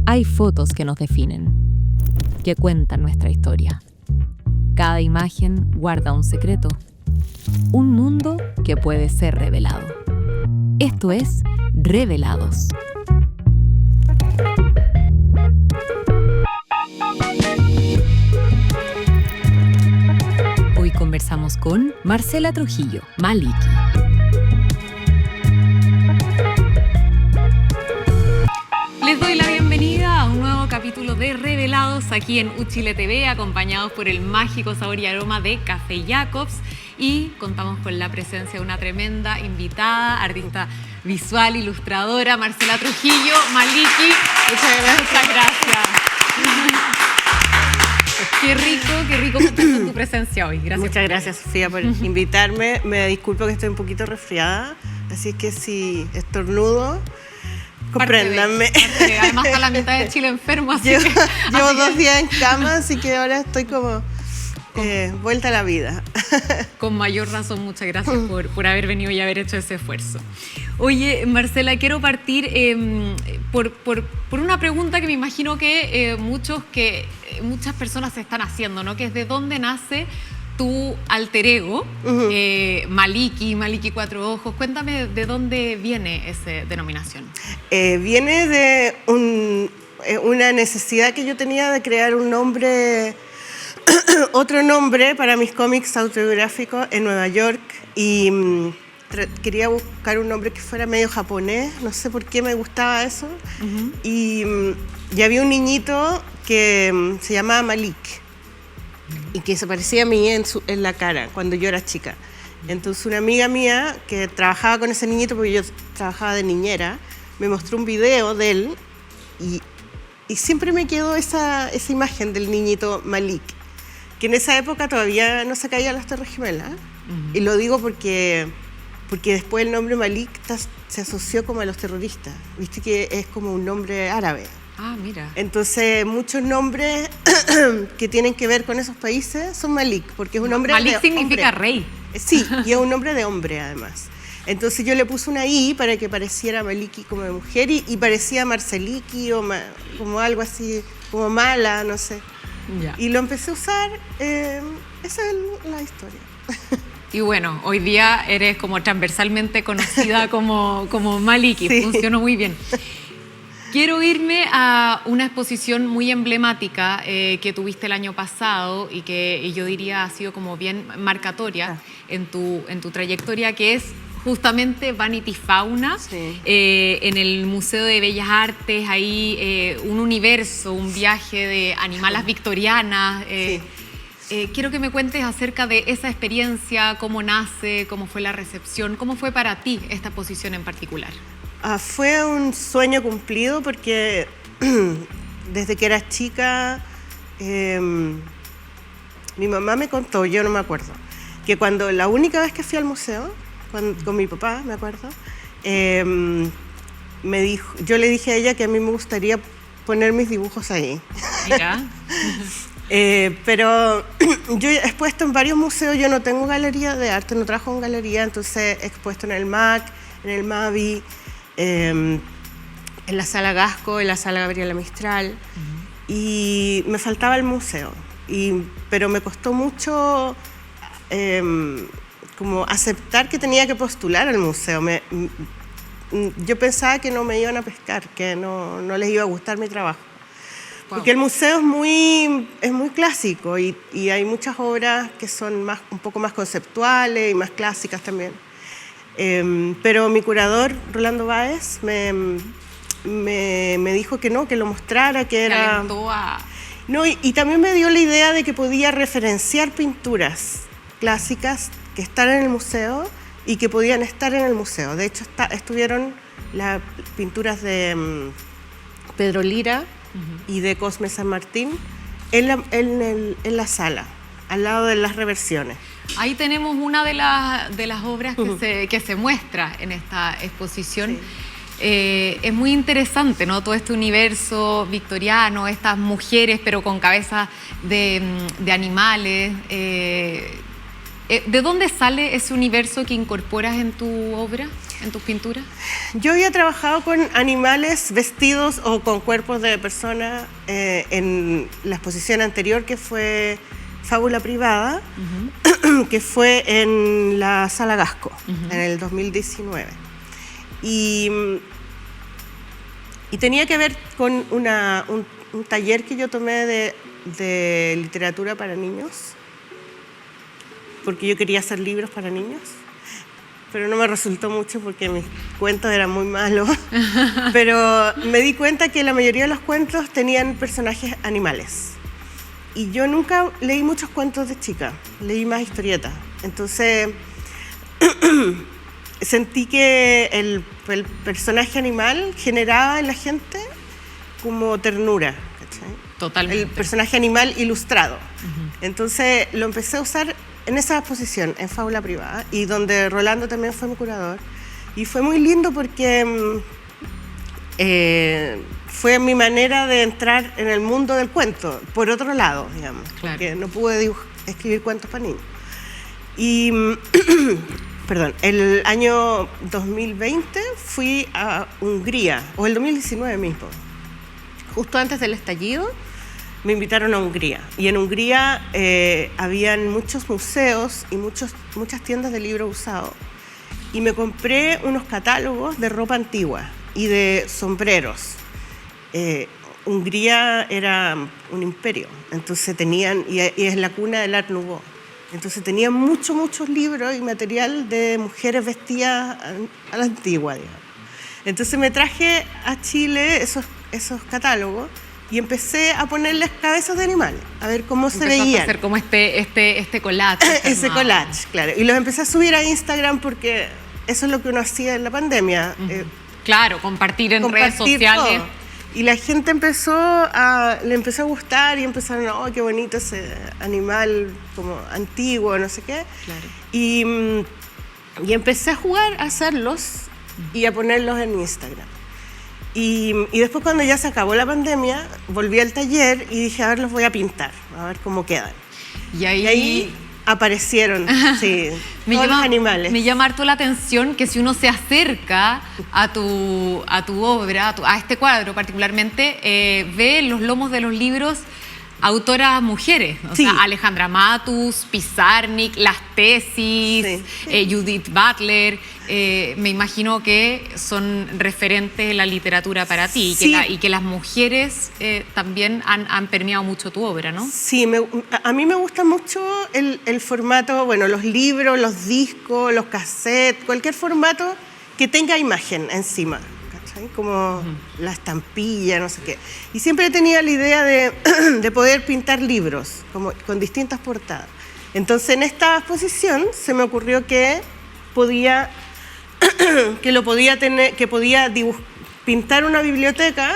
Hay fotos que nos definen, que cuentan nuestra historia. Cada imagen guarda un secreto, un mundo que puede ser revelado. Esto es Revelados. Hoy conversamos con Marcela Trujillo, Maliki. Les doy la bienvenida a un nuevo capítulo de Revelados aquí en Uchile TV, acompañados por el mágico sabor y aroma de Café Jacobs. Y contamos con la presencia de una tremenda invitada, artista visual, ilustradora, Marcela Trujillo, Maliki. Muchas gracias. Qué rico contar con tu presencia hoy. Gracias. Muchas gracias, Sofía, por invitarme. Me disculpo que estoy un poquito resfriada, así que si estornudo, compréndanme. Además está la mitad de Chile enfermo, así llevo 2 días en cama, así que ahora estoy como vuelta a la vida. Con mayor razón, muchas gracias por haber venido y haber hecho ese esfuerzo. Oye, Marcela, quiero partir por una pregunta que me imagino que muchas personas se están haciendo, ¿no? Que es ¿de dónde nace tu alter ego, Maliki 4 Ojos? Cuéntame de dónde viene esa denominación. Viene de una necesidad que yo tenía de crear un nombre, otro nombre para mis cómics autobiográficos en Nueva York, y quería buscar un nombre que fuera medio japonés, no sé por qué me gustaba eso. Y había un niñito que se llamaba Malik y que se parecía a mí en la cara cuando yo era chica. Entonces una amiga mía que trabajaba con ese niñito, porque yo trabajaba de niñera, me mostró un video de él y siempre me quedó esa imagen del niñito Malik, que en esa época todavía no se caían las Torres Gemelas. Y lo digo porque después el nombre Malik se asoció como a los terroristas. Viste que es como un nombre árabe. Ah, mira. Entonces muchos nombres que tienen que ver con esos países son Malik, porque es un nombre Malik de significa hombre. rey. Sí, y es un nombre de hombre además. Entonces yo le puse una I para que pareciera Maliki como de mujer y parecía Marceliki o como algo así, como mala, no sé. Ya. Y lo empecé a usar, esa es la historia. Y bueno, hoy día eres como transversalmente conocida como Maliki, sí. Funcionó muy bien. Quiero irme a una exposición muy emblemática que tuviste el año pasado y que yo diría ha sido como bien marcatoria en tu trayectoria, que es justamente Vanity Fauna, sí. En el Museo de Bellas Artes, ahí un universo, un viaje de animalas victorianas. Sí. Quiero que me cuentes acerca de esa experiencia, cómo nace, cómo fue la recepción, cómo fue para ti esta exposición en particular. Fue un sueño cumplido porque desde que era chica mi mamá me contó, yo no me acuerdo, que cuando la única vez que fui al museo con mi papá, me acuerdo, me dijo, yo le dije a ella que a mí me gustaría poner mis dibujos ahí. Mira. Pero yo he expuesto en varios museos, yo no tengo galería de arte, no trabajo en galería, entonces he expuesto en el MAC, en el MAVI, en la Sala Gasco, en la Sala Gabriela Mistral, y me faltaba el museo, pero me costó mucho como aceptar que tenía que postular al museo. Yo pensaba que no me iban a pescar, que no les iba a gustar mi trabajo. Wow. Porque el museo es muy clásico y hay muchas obras que son un poco más conceptuales y más clásicas también. Pero mi curador, Rolando Báez, me dijo que no, que lo mostrara, que era... No, y también me dio la idea de que podía referenciar pinturas clásicas que están en el museo y que podían estar en el museo. De hecho, estuvieron las pinturas de Pedro Lira y de Cosme San Martín en la sala, al lado de las reversiones. Ahí tenemos una de las obras que se muestra en esta exposición. Sí. Es muy interesante, ¿no? Todo este universo victoriano, estas mujeres pero con cabezas de animales. ¿De dónde sale ese universo que incorporas en tu obra? en tus pinturas? Yo había trabajado con animales vestidos o con cuerpos de personas en la exposición anterior, que fue Fábula Privada, que fue en la Sala Gasco, en el 2019. Y tenía que ver con un taller que yo tomé de literatura para niños, porque yo quería hacer libros para niños, pero no me resultó mucho porque mis cuentos eran muy malos. Pero me di cuenta que la mayoría de los cuentos tenían personajes animales. Y yo nunca leí muchos cuentos de chica, leí más historietas. Entonces sentí que el personaje animal generaba en la gente como ternura, ¿cachai? Totalmente. El personaje animal ilustrado. Entonces lo empecé a usar en esa exposición, en Fábula Privada, y donde Rolando también fue mi curador. Y fue muy lindo porque fue mi manera de entrar en el mundo del cuento, por otro lado, digamos, claro. Porque no pude escribir cuentos para niños. Y, perdón, el año 2020 fui a Hungría, o el 2019 mismo, justo antes del estallido, me invitaron a Hungría. Y en Hungría habían muchos museos y muchas tiendas de libros usados. Y me compré unos catálogos de ropa antigua y de sombreros. Hungría era un imperio, entonces tenían, y es la cuna del Art Nouveau. Entonces tenían muchos libros y material de mujeres vestidas a la antigua, digamos. Entonces me traje a Chile esos catálogos y empecé a ponerles cabezas de animales, a ver cómo se veían. A hacer como este collage. Ese collage, claro. Y los empecé a subir a Instagram porque eso es lo que uno hacía en la pandemia. Claro, compartir en redes sociales. Todo. Y la gente le empezó a gustar y empezaron, oh, qué bonito ese animal como antiguo, no sé qué. Claro. Y empecé a jugar a hacerlos y a ponerlos en Instagram. Y después, cuando ya se acabó la pandemia, volví al taller y dije, a ver, los voy a pintar, a ver cómo quedan. Y ahí aparecieron, sí, todos los animales. Me llama harto la atención que si uno se acerca a tu obra, a este cuadro particularmente, ve en los lomos de los libros autoras mujeres, o sea, Alejandra Matus, Pizarnik, las tesis, Judith Butler. Me imagino que son referentes en la literatura para ti y que las mujeres también han permeado mucho tu obra, ¿no? Sí, a mí me gusta mucho el formato, bueno, los libros, los discos, los cassettes, cualquier formato que tenga imagen encima. Como la estampilla, no sé qué. Y siempre tenía la idea de poder pintar libros con distintas portadas. Entonces, en esta exposición se me ocurrió que podía pintar una biblioteca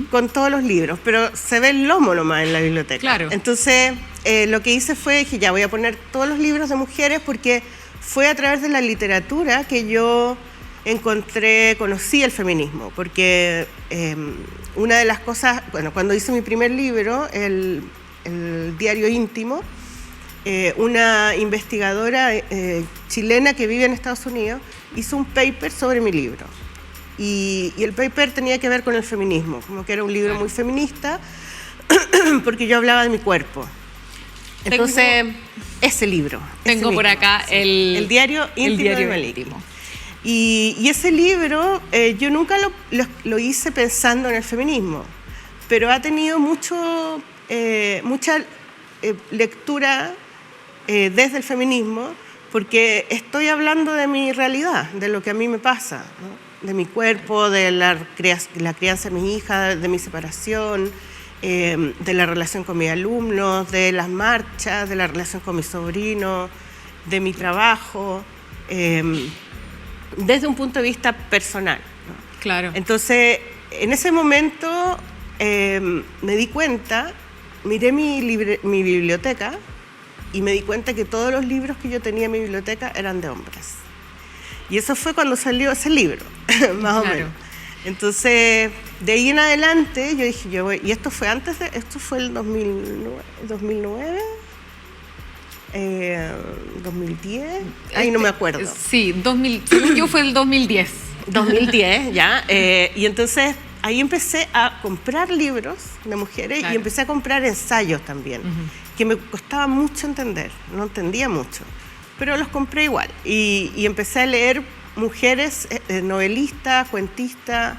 con todos los libros, pero se ve el lomo nomás en la biblioteca. Claro. Entonces, lo que hice fue, dije, ya voy a poner todos los libros de mujeres, porque fue a través de la literatura que yo conocí el feminismo, porque una de las cosas, bueno, cuando hice mi primer libro, el diario íntimo, una investigadora chilena que vive en Estados Unidos hizo un paper sobre mi libro. Y el paper tenía que ver con el feminismo, como que era un libro muy feminista, porque yo hablaba de mi cuerpo. Entonces, ese libro. Tengo por acá el diario íntimo de Maliki. Y ese libro yo nunca lo hice pensando en el feminismo, pero ha tenido mucha lectura desde el feminismo, porque estoy hablando de mi realidad, de lo que a mí me pasa, ¿no? De mi cuerpo, de la crianza de mis hijas, de mi separación, de la relación con mis alumnos, de las marchas, de la relación con mis sobrinos, de mi trabajo, desde un punto de vista personal, ¿no? Claro. Entonces, en ese momento me di cuenta, miré mi biblioteca y me di cuenta que todos los libros que yo tenía en mi biblioteca eran de hombres. Y eso fue cuando salió ese libro, más o menos. Entonces, de ahí en adelante, yo dije, y esto fue el 2009, 2010, ahí no me acuerdo. Sí, 2000, según yo fue el 2010. 2010, ya. Y entonces ahí empecé a comprar libros de mujeres, claro, y empecé a comprar ensayos también, que me costaba mucho entender, no entendía mucho, pero los compré igual. Y empecé a leer mujeres, novelistas, cuentistas,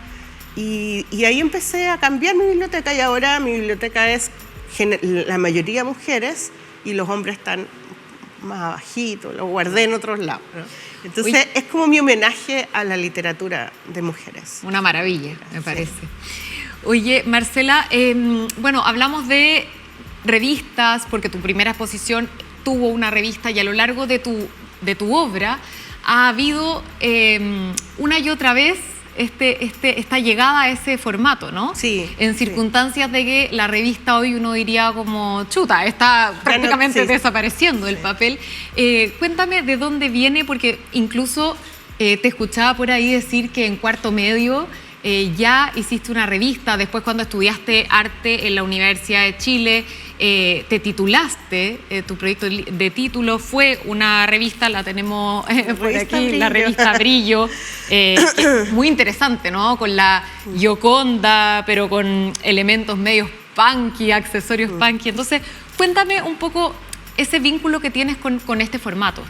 y ahí empecé a cambiar mi biblioteca, y ahora mi biblioteca es la mayoría mujeres y los hombres están más abajitos, los guardé en otros lados, ¿no? Entonces, oye, es como mi homenaje a la literatura de mujeres. Una maravilla, me parece. Oye, Marcela, bueno, hablamos de revistas, porque tu primera exposición tuvo una revista, y a lo largo de tu obra ha habido una y otra vez esta llegada a ese formato, ¿no? Sí. En circunstancias de que la revista hoy uno diría como, chuta, está prácticamente desapareciendo el papel. Cuéntame de dónde viene, porque incluso te escuchaba por ahí decir que en cuarto medio ya hiciste una revista, después cuando estudiaste arte en la Universidad de Chile, te titulaste, tu proyecto de título fue una revista, la tenemos por aquí, Brillo. La revista Brillo, muy interesante, ¿no? Con la Gioconda, pero con elementos medios punky, accesorios punky. Entonces, cuéntame un poco ese vínculo que tienes con este formato.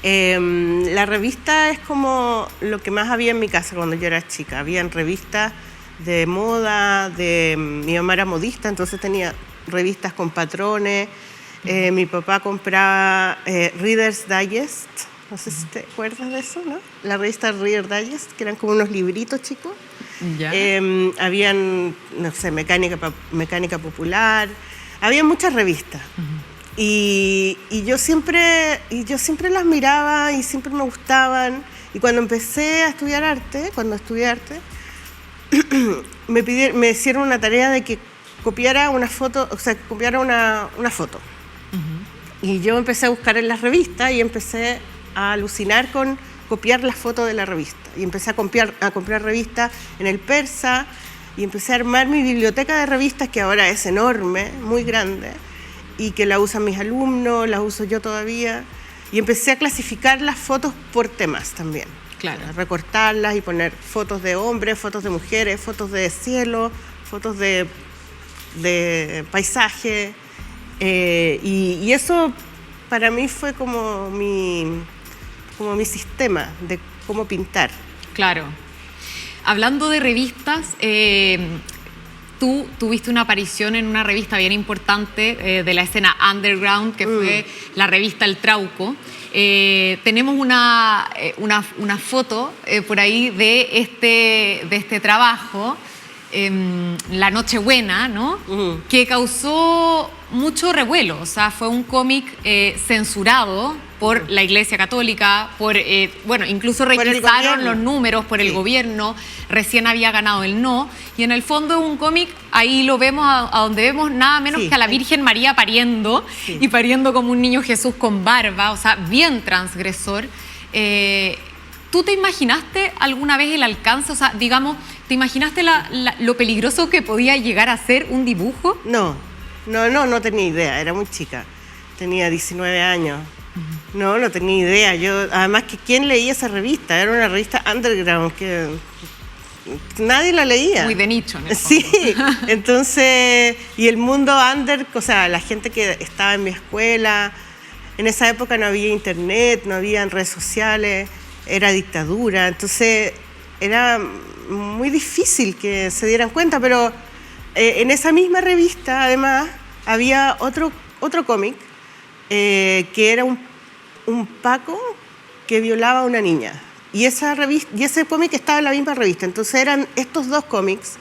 La revista es como lo que más había en mi casa cuando yo era chica. Habían revistas de moda, mi mamá era modista, entonces tenía revistas con patrones. Mi papá compraba Reader's Digest, no sé si te acuerdas de eso, ¿no? La revista Reader's Digest, que eran como unos libritos chicos. Ya. Habían, no sé, mecánica popular, había muchas revistas. Y yo siempre las miraba y siempre me gustaban. Y cuando empecé a estudiar arte, me hicieron una tarea de que copiara una foto, o sea, que copiara una foto. Y yo empecé a buscar en las revistas y empecé a alucinar con copiar las fotos de la revista. Y empecé a comprar revistas en el Persa y empecé a armar mi biblioteca de revistas, que ahora es enorme, muy grande, y que la usan mis alumnos, la uso yo todavía. Y empecé a clasificar las fotos por temas también. Claro. A recortarlas y poner fotos de hombres, fotos de mujeres, fotos de cielo, fotos de paisaje. Y eso para mí fue como mi sistema de cómo pintar. Claro. Hablando de revistas, tú tuviste una aparición en una revista bien importante de la escena underground, que fue la revista El Trauco. Tenemos una foto por ahí de este trabajo, La Nochebuena, ¿no? Que causó mucho revuelo. O sea, fue un cómic censurado por la Iglesia Católica, bueno, incluso requisaron los números por el gobierno, recién había ganado el no, y en el fondo es un cómic, ahí lo vemos a donde vemos nada menos que a la Virgen María pariendo, y pariendo como un niño Jesús con barba, o sea, bien transgresor. ¿Tú te imaginaste alguna vez el alcance? O sea, digamos, ¿te imaginaste lo peligroso que podía llegar a ser un dibujo? No tenía idea, era muy chica, tenía 19 años. No tenía idea. Además, que ¿quién leía esa revista? Era una revista underground que nadie la leía. Muy de nicho, ¿no? Sí, entonces, y el mundo under, o sea, la gente que estaba en mi escuela, en esa época no había internet, no había redes sociales, era dictadura, entonces era muy difícil que se dieran cuenta, pero en esa misma revista, además, había otro cómic que era un Paco que violaba a una niña. Y ese cómic estaba en la misma revista. Entonces eran estos dos cómics.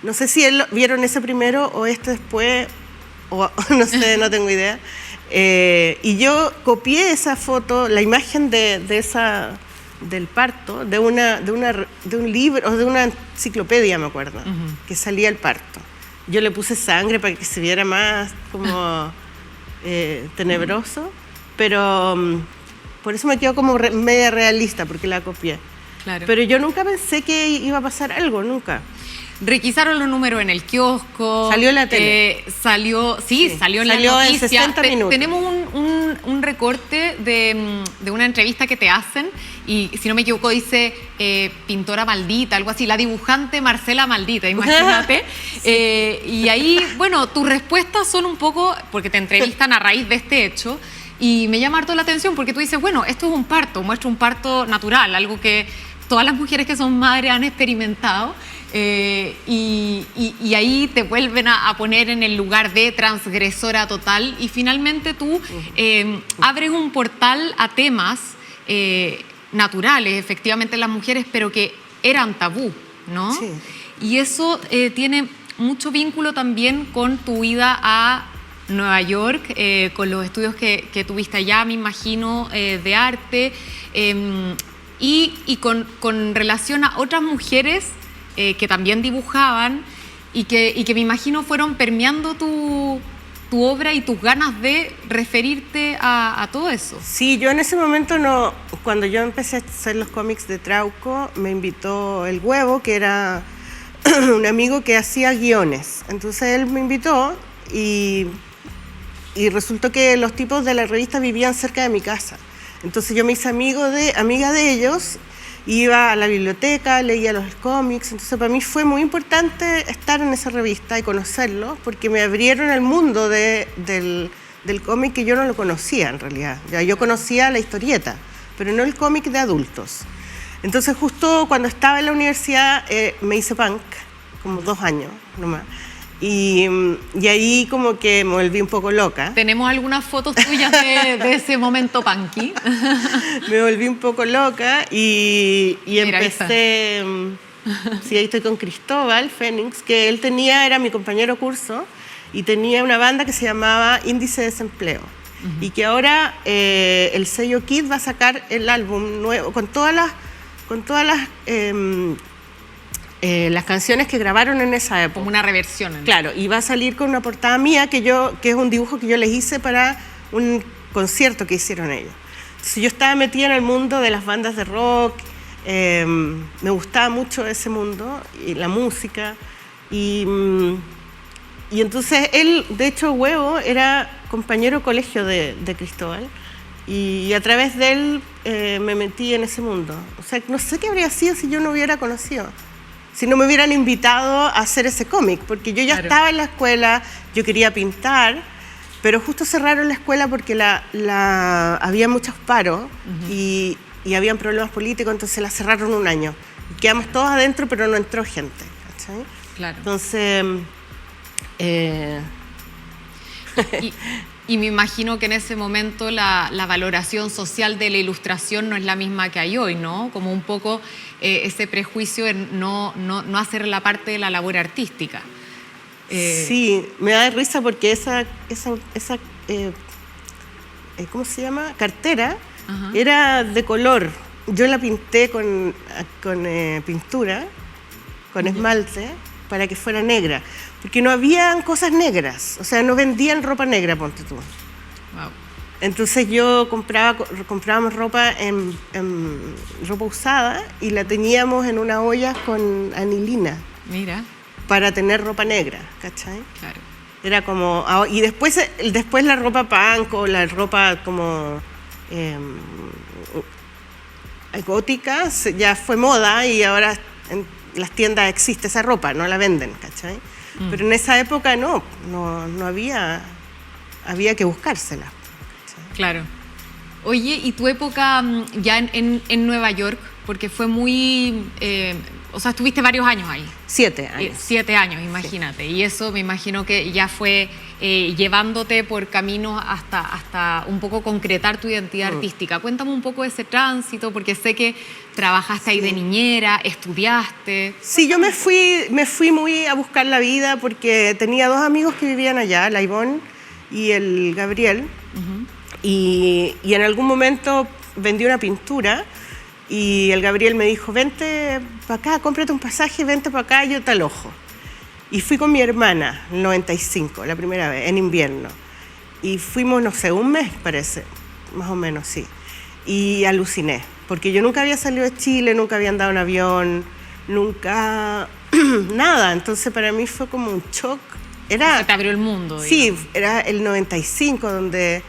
No sé si vieron ese primero o este después, o no sé, no tengo idea. Y yo copié esa foto, la imagen del parto, de un libro, o de una enciclopedia, me acuerdo, que salía el parto. Yo le puse sangre para que se viera más como tenebroso, pero por eso me quedo como media realista, porque la copié. Claro. Pero yo nunca pensé que iba a pasar algo, nunca. requisaron los números en el kiosco. Salió en la tele. Salió en la en noticia. 60 minutos. Tenemos un recorte de una entrevista que te hacen y, si no me equivoco, dice pintora maldita, algo así, la dibujante Marcela Maldita, imagínate. Y ahí, bueno, tus respuestas son un poco, porque te entrevistan a raíz de este hecho, y me llama harto la atención porque tú dices, bueno, esto es un parto, muestra un parto natural, algo que todas las mujeres que son madres han experimentado. Y ahí te vuelven a poner en el lugar de transgresora total y finalmente tú abres un portal a temas naturales, efectivamente, las mujeres, pero que eran tabú, ¿no? Sí. Y eso tiene mucho vínculo también con tu ida a Nueva York, con los estudios que tuviste allá, me imagino, de arte, y con relación a otras mujeres que también dibujaban y que me imagino fueron permeando tu obra y tus ganas de referirte a todo eso. Sí, yo en ese momento no, cuando yo empecé a hacer los cómics de Trauco, me invitó El Huevo, que era un amigo que hacía guiones. Entonces él me invitó y resultó que los tipos de la revista vivían cerca de mi casa. Entonces yo me hice amiga de ellos, iba a la biblioteca, leía los cómics. Entonces para mí fue muy importante estar en esa revista y conocerlos, porque me abrieron el mundo del cómic que yo no lo conocía en realidad. Ya, yo conocía la historieta, pero no el cómic de adultos. Entonces justo cuando estaba en la universidad me hice punk, como 2 años nomás. Y ahí como que me volví un poco loca. ¿Tenemos algunas fotos tuyas de ese momento punky? Me volví un poco loca y Mira, empecé... Sí, ahí estoy con Cristóbal Fénix, que él era mi compañero curso, y tenía una banda que se llamaba Índice de Desempleo. Y que ahora el sello Kid va a sacar el álbum nuevo con todas las canciones que grabaron en esa época. Como una reversión, ¿no? Claro, y va a salir con una portada mía que es un dibujo que yo les hice para un concierto que hicieron ellos. Entonces yo estaba metida en el mundo de las bandas de rock, me gustaba mucho ese mundo y la música, y entonces él, de hecho, Huevo era compañero de colegio de Cristóbal, y a través de él me metí en ese mundo. O sea, no sé qué habría sido si yo no hubiera conocido, si no me hubieran invitado a hacer ese cómic, porque yo ya estaba en la escuela, yo quería pintar, pero justo cerraron la escuela porque había muchos paros y habían problemas políticos, entonces la cerraron 1 año. Quedamos todos adentro, pero no entró gente, ¿cachai? Claro. Entonces... Y me imagino que en ese momento la valoración social de la ilustración no es la misma que hay hoy, ¿no? Como un poco ese prejuicio en no hacer la parte de la labor artística. Sí, me da risa porque esa ¿cómo se llama? Cartera. Ajá. Era de color. Yo la pinté con pintura, con esmalte, para que fuera negra. Porque no habían cosas negras, o sea, no vendían ropa negra, ponte tú. Wow. Entonces yo comprábamos ropa en ropa usada y la teníamos en una olla con anilina. Mira. Para tener ropa negra, ¿cachai? Claro. Era como... Y después la ropa punk o la ropa como gótica ya fue moda y ahora en las tiendas existe esa ropa, no la venden, ¿cachai? Pero en esa época no había que buscársela. ¿Cachai? Claro. Oye, ¿y tu época ya en Nueva York? Porque fue muy... o sea, estuviste varios años ahí. 7 años. 7 años, imagínate. Sí. Y eso me imagino que ya fue llevándote por caminos hasta un poco concretar tu identidad artística. Cuéntame un poco de ese tránsito, porque sé que trabajaste ahí de niñera, estudiaste. Sí, yo me fui muy a buscar la vida porque tenía 2 amigos que vivían allá, la Ivonne y el Gabriel. Y en algún momento vendí una pintura y el Gabriel me dijo, vente para acá, cómprate un pasaje, vente para acá, yo te alojo. Y fui con mi hermana, en 95, la primera vez, en invierno. Y fuimos, no sé, 1 mes parece, más o menos, sí. Y aluciné, porque yo nunca había salido de Chile, nunca había andado en avión, nunca nada. Entonces para mí fue como un shock. Se te abrió el mundo. Sí, digamos. era el 95, donde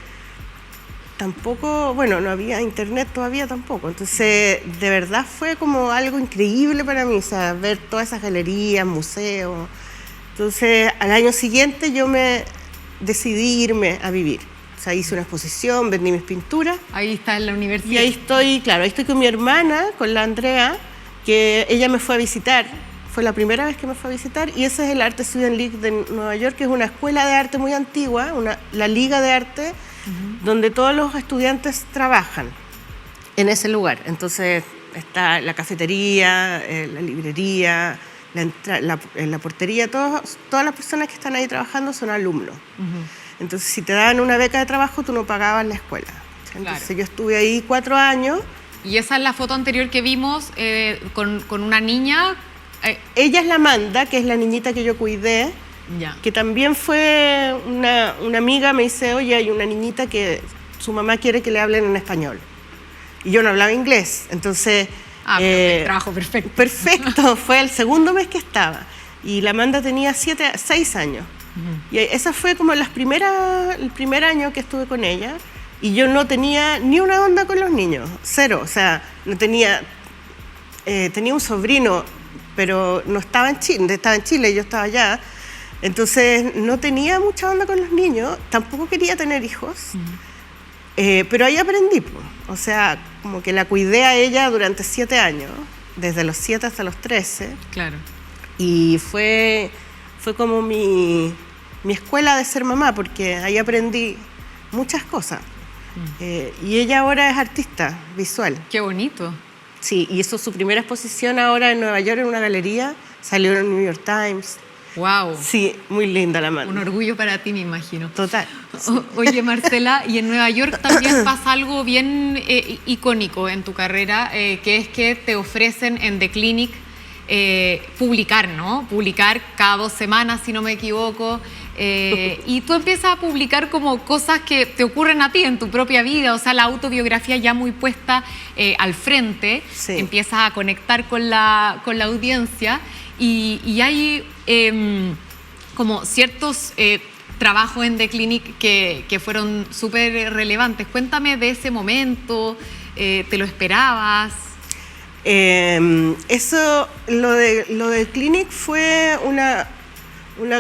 tampoco, bueno, no había internet todavía tampoco. Entonces, de verdad fue como algo increíble para mí, o sea, ver todas esas galerías, museos. Entonces, al año siguiente yo me decidí irme a vivir. O sea, hice una exposición, vendí mis pinturas. Ahí está en la universidad. Y ahí estoy, claro, ahí estoy con mi hermana, con la Andrea, que ella me fue a visitar. Fue la primera vez que me fue a visitar, y ese es el Art Student League de Nueva York, que es una escuela de arte muy antigua, la liga de arte, donde todos los estudiantes trabajan en ese lugar. Entonces está la cafetería, la librería, la portería, todas las personas que están ahí trabajando son alumnos. Entonces, si te daban una beca de trabajo, tú no pagabas la escuela. Entonces, claro. yo estuve ahí 4 años. Y esa es la foto anterior que vimos con una niña. Ella es la Amanda, que es la niñita que yo cuidé, Ya. que también fue una amiga, me dice, oye, hay una niñita que su mamá quiere que le hablen en español. Y yo no hablaba inglés, entonces... Pero trabajo perfecto. Perfecto, fue el segundo mes que estaba. Y la Amanda tenía 6 años. Y esa fue como el primer año que estuve con ella. Y yo no tenía ni una onda con los niños, cero. O sea, no tenía... tenía un sobrino, pero no estaba en Chile, yo estaba allá. Entonces no tenía mucha onda con los niños, tampoco quería tener hijos, pero ahí aprendí. O sea, como que la cuidé a ella durante 7 años, desde los 7 hasta los 13. Claro. Y fue como mi escuela de ser mamá, porque ahí aprendí muchas cosas. Y ella ahora es artista visual. Qué bonito. Sí, y hizo su primera exposición ahora en Nueva York en una galería, salió en el New York Times. Wow. Sí, muy linda la mano. Un orgullo para ti, me imagino. Total. Oye, Marcela, y en Nueva York también pasa algo bien icónico en tu carrera, que es que te ofrecen en The Clinic publicar, ¿no? Publicar cada 2 semanas, si no me equivoco. Y tú empiezas a publicar como cosas que te ocurren a ti en tu propia vida, o sea, la autobiografía ya muy puesta al frente, Sí. empiezas a conectar con la audiencia y hay como ciertos trabajos en The Clinic que fueron súper relevantes. Cuéntame de ese momento, ¿te lo esperabas? Eso, lo del Clinic fue una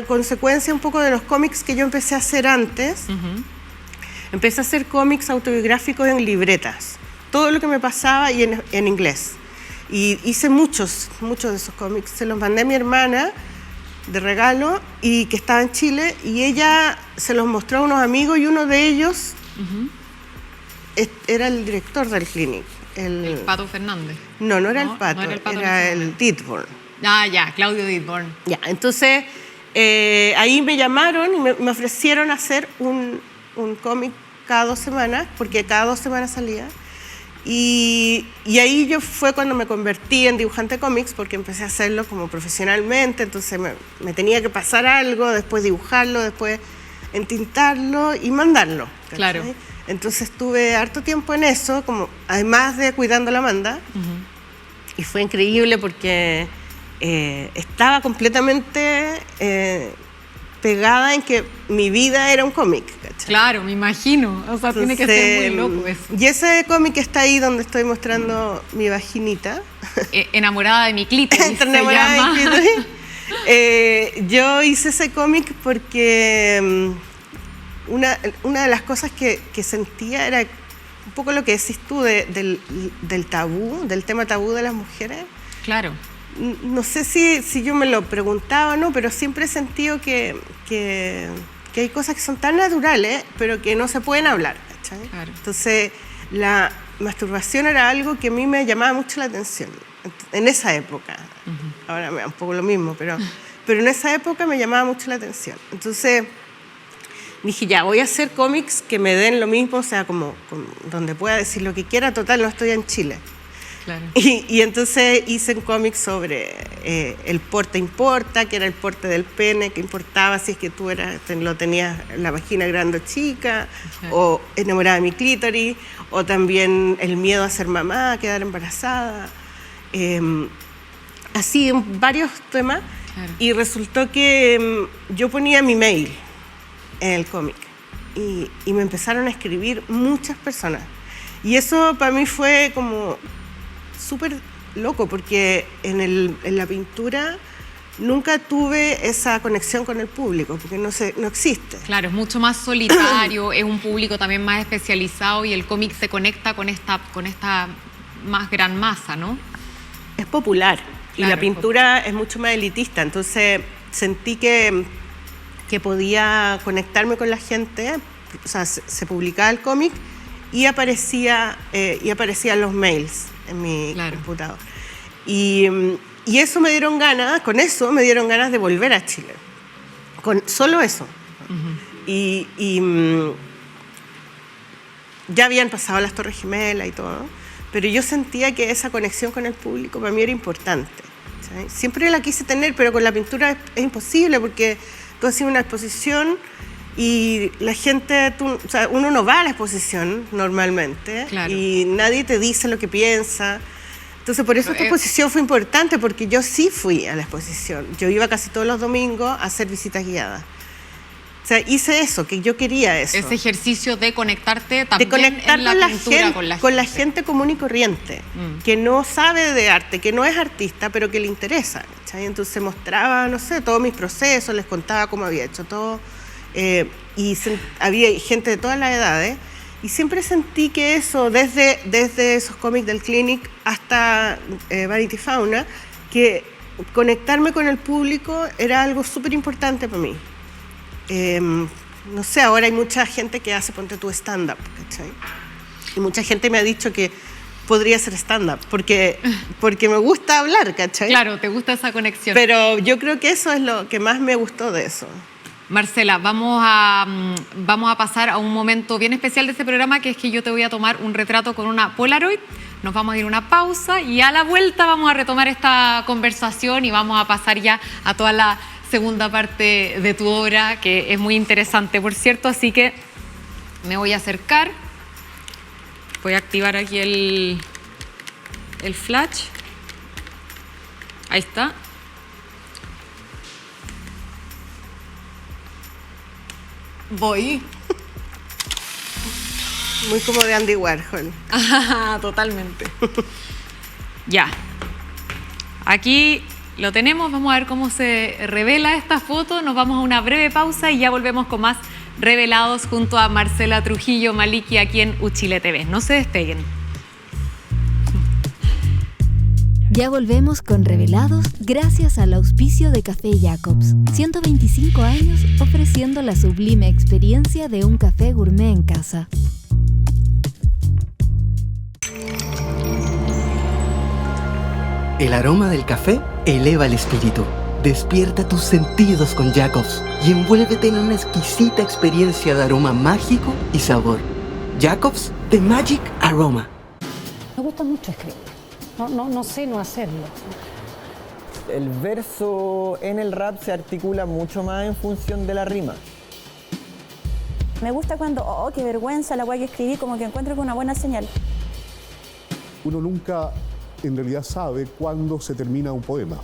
consecuencia un poco de los cómics que yo empecé a hacer antes. Empecé a hacer cómics autobiográficos en libretas, todo lo que me pasaba y en inglés. Y hice muchos de esos cómics, se los mandé a mi hermana de regalo, y que estaba en Chile, y ella se los mostró a unos amigos, y uno de ellos era el director del Clinic. El Pato Fernández. No era No, el Pato, no era el Pato era en ese el Ditborn. Ah, ya, Claudio Ditborn. Ya, entonces ahí me llamaron y me ofrecieron hacer un cómic cada 2 semanas, porque cada 2 semanas salía. Y ahí fue cuando me convertí en dibujante cómics, porque empecé a hacerlo como profesionalmente, entonces me tenía que pasar algo, después dibujarlo, después entintarlo y mandarlo. ¿cachai? Claro. Entonces estuve harto tiempo en eso, como, además de cuidando a la Amanda, y fue increíble porque estaba completamente pegada en que mi vida era un cómic, ¿cachai? Claro, me imagino. O sea, tiene que ser muy loco eso. Y ese cómic está ahí donde estoy mostrando mi vaginita. Enamorada de mi clítoris se Enamorada de llama. mi clítoris. Yo hice ese cómic porque una de las cosas que sentía era un poco lo que decís tú del tabú, del tema tabú de las mujeres. Claro. No sé si yo me lo preguntaba o no, pero siempre he sentido que hay cosas que son tan naturales, pero que no se pueden hablar, ¿cachai? Claro. Entonces, la masturbación era algo que a mí me llamaba mucho la atención, en esa época. Ahora me da un poco lo mismo, pero en esa época me llamaba mucho la atención. Entonces, dije, ya, voy a hacer cómics que me den lo mismo, o sea, como donde pueda decir lo que quiera, total, no estoy en Chile. Claro. Y entonces hice un cómic sobre el porte importa, que era el porte del pene, que importaba si es que tú lo tenías la vagina grande o chica, o enamorada de mi clítoris, o también el miedo a ser mamá, a quedar embarazada. así en varios temas. Claro. Y resultó que yo ponía mi mail en el cómic y me empezaron a escribir muchas personas. Y eso para mí fue como súper loco, porque en la pintura nunca tuve esa conexión con el público, porque no existe. Claro, es mucho más solitario, es un público también más especializado y el cómic se conecta con esta más gran masa, ¿no? Es popular, claro, y la pintura es mucho más elitista, entonces sentí que podía conectarme con la gente, o sea, se publicaba el cómic y aparecían los mails en mi computador. Y eso me dieron ganas, con eso me dieron ganas de volver a Chile, con solo eso. Y ya habían pasado las Torres Gemelas y todo, pero yo sentía que esa conexión con el público para mí era importante, ¿sí? Siempre la quise tener, pero con la pintura es imposible, porque tú haces una exposición y la gente, o sea, uno no va a la exposición normalmente, claro, y nadie te dice lo que piensa. Entonces, por eso esta exposición fue importante, porque yo sí fui a la exposición. Yo iba casi todos los domingos a hacer visitas guiadas. O sea, hice eso, que yo quería eso. Ese ejercicio de conectarte también en la pintura con la gente común y corriente, que no sabe de arte, que no es artista, pero que le interesa, ¿cachai? Entonces mostraba, no sé, todos mis procesos, les contaba cómo había hecho todo. Y había gente de todas las edades. Y siempre sentí que eso, desde esos cómics del Clinic hasta Vanity Fauna, que conectarme con el público era algo súper importante para mí. No sé, ahora hay mucha gente que hace, ponte tu stand-up, ¿cachai? Y mucha gente me ha dicho que podría hacer stand-up, porque me gusta hablar, ¿cachai? Claro, te gusta esa conexión. Pero yo creo que eso es lo que más me gustó de eso. Marcela, vamos a pasar a un momento bien especial de este programa, que es que yo te voy a tomar un retrato con una Polaroid. Nos vamos a ir a una pausa y a la vuelta vamos a retomar esta conversación y vamos a pasar ya a toda la segunda parte de tu obra, que es muy interesante, por cierto. Así que me voy a acercar. Voy a activar aquí el flash. Ahí está. Voy. Muy como de Andy Warhol. Totalmente. Ya. Aquí lo tenemos. Vamos a ver cómo se revela esta foto. Nos vamos a una breve pausa y ya volvemos con más Revelados junto a Marcela Trujillo Maliki aquí en Uchile TV. No se despeguen. Ya volvemos con Revelados gracias al auspicio de Café Jacobs. 125 años ofreciendo la sublime experiencia de un café gourmet en casa. El aroma del café eleva el espíritu. Despierta tus sentidos con Jacobs y envuélvete en una exquisita experiencia de aroma mágico y sabor. Jacobs, The Magic Aroma. Me gusta mucho escribir. No sé no hacerlo. El verso en el rap se articula mucho más en función de la rima. Me gusta cuando, qué vergüenza la weá que escribí, como que encuentro que una buena señal. Uno nunca en realidad sabe cuándo se termina un poema.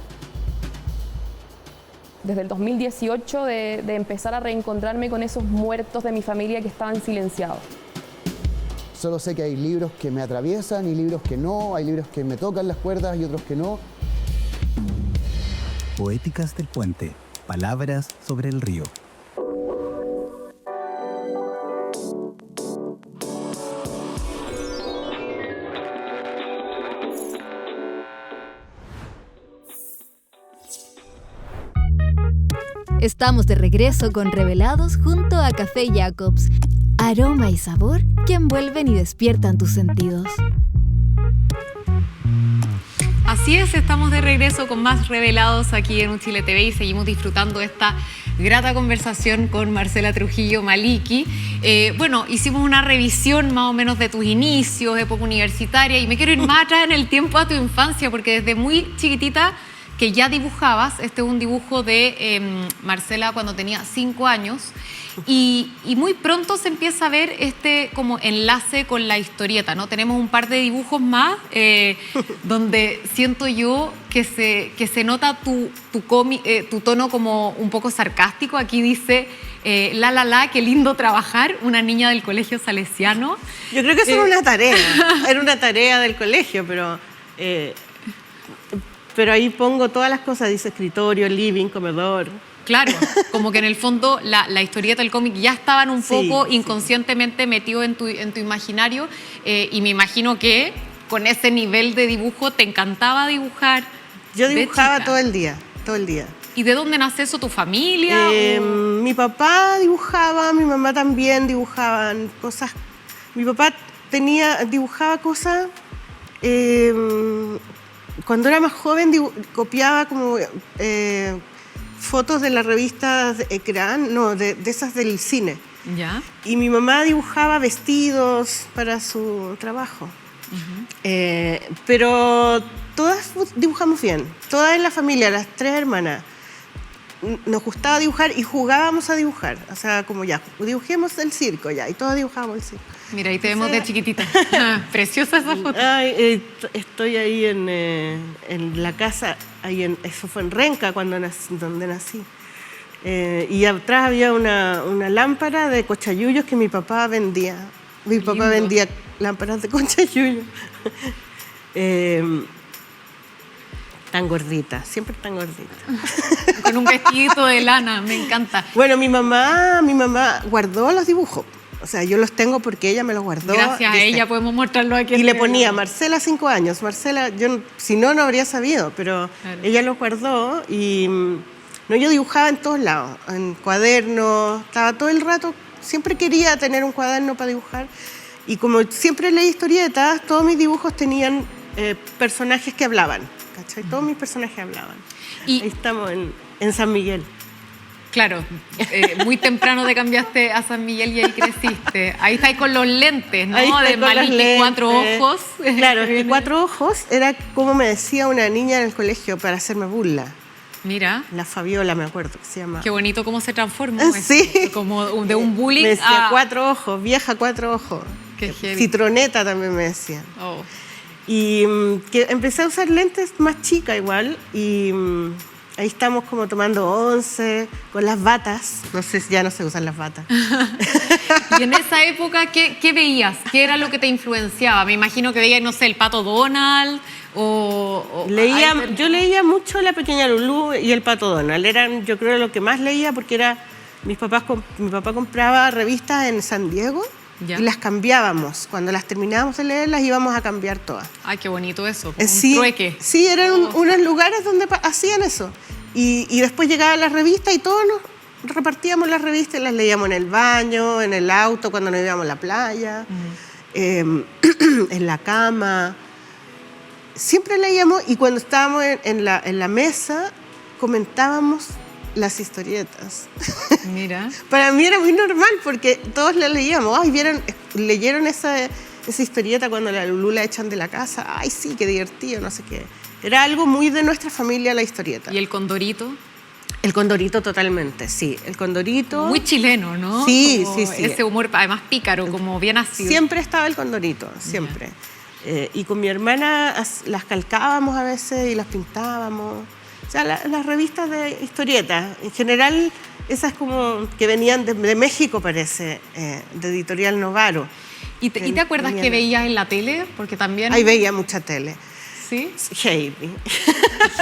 Desde el 2018 de empezar a reencontrarme con esos muertos de mi familia que estaban silenciados. Solo sé que hay libros que me atraviesan y libros que no, hay libros que me tocan las cuerdas y otros que no. Poéticas del Puente, palabras sobre el río. Estamos de regreso con Revelados junto a Café Jacobs. Aroma y sabor que envuelven y despiertan tus sentidos. Así es, estamos de regreso con más Revelados aquí en Uchile TV y seguimos disfrutando esta grata conversación con Marcela Trujillo Maliki. Bueno, hicimos una revisión más o menos de tus inicios, época universitaria, y me quiero ir más atrás en el tiempo a tu infancia, porque desde muy chiquitita que ya dibujabas. Este es un dibujo de Marcela cuando tenía 5 años. Y muy pronto se empieza a ver este como enlace con la historieta, ¿no? Tenemos un par de dibujos más donde siento yo que se nota tu tono como un poco sarcástico. Aquí dice, qué lindo trabajar, una niña del colegio salesiano. Yo creo que eso era una tarea, era una tarea del colegio, pero ahí pongo todas las cosas, dice escritorio, living, comedor. Claro, como que en el fondo la historieta, el cómic ya estaban un poco inconscientemente metidos en tu imaginario, y me imagino que con ese nivel de dibujo te encantaba dibujar. Yo dibujaba todo el día. ¿Y de dónde nace eso? ¿Tu familia? Mi papá dibujaba, mi mamá también dibujaban cosas. Mi papá dibujaba cosas. Cuando era más joven copiaba como fotos de las revistas Ecran, de esas del cine. ¿Ya? Y mi mamá dibujaba vestidos para su trabajo. Pero todas dibujamos bien, todas en la familia, las 3 hermanas. Nos gustaba dibujar y jugábamos a dibujar. O sea, como ya, dibujemos el circo ya, y todos dibujábamos el circo. Mira, ahí te vemos de chiquitita. Preciosa esa foto. Estoy ahí en la casa, eso fue en Renca donde nací. Y atrás había una lámpara de cochayuyos que mi papá vendía. Mi papá vendía lámparas de conchayuyo. Tan gordita, siempre tan gordita. Con un vestidito de lana, me encanta. Bueno, mi mamá guardó los dibujos. O sea, yo los tengo porque ella me los guardó. Gracias a ella podemos mostrarlo aquí. Y le ponía Marcela 5 años. Marcela, yo si no habría sabido, pero claro, ella los guardó y yo dibujaba en todos lados, en cuadernos, estaba todo el rato, siempre quería tener un cuaderno para dibujar. Y como siempre leí historietas, todos mis dibujos tenían personajes que hablaban, ¿cachai? Todos mis personajes hablaban. Y ahí estamos en San Miguel. Claro, muy temprano te cambiaste a San Miguel y ahí creciste. Ahí estáis con los lentes, ¿no? De Maliki 4 ojos. Claro, es que 4 ojos era como me decía una niña en el colegio para hacerme burla. Mira. La Fabiola, me acuerdo que se llama. Qué bonito cómo se transformó. Sí. Eso, como de un bullying me decía a 4 ojos, vieja 4 ojos. Qué heavy. Citroneta también me decían. Oh. Y que empecé a usar lentes más chica igual y ahí estamos como tomando once con las batas. No sé si ya no se usan las batas. Y en esa época, ¿qué veías? ¿Qué era lo que te influenciaba? Me imagino que veías, no sé, el Pato Donald yo leía mucho La Pequeña Lulú y el Pato Donald. Eran, yo creo, lo que más leía porque mi papá compraba revistas en San Diego. ¿Ya? Y las cambiábamos. Cuando las terminábamos de leer, las íbamos a cambiar todas. Ay, qué bonito eso, un trueque. Sí, eran unos lugares donde hacían eso. Y después llegaban las revistas y todos nos repartíamos las revistas y las leíamos en el baño, en el auto, cuando nos íbamos a la playa, en la cama. Siempre leíamos y cuando estábamos en la mesa comentábamos las historietas. Mira. Para mí era muy normal porque todos la leíamos. Ay, leyeron esa historieta cuando a la Lulú la echan de la casa. Ay, sí, qué divertido, no sé qué. Era algo muy de nuestra familia la historieta. ¿Y el Condorito? El Condorito totalmente, sí. El Condorito. Muy chileno, ¿no? Sí, como sí. Ese humor, además pícaro, como bien nacido. Siempre estaba el Condorito, siempre. Y con mi hermana las calcábamos a veces y las pintábamos. O sea, las revistas de historietas, en general, esas como que venían de México, parece, de Editorial Novaro. ¿Y te acuerdas que veías en la tele? Porque también... Ahí veía mucha tele. ¿Sí?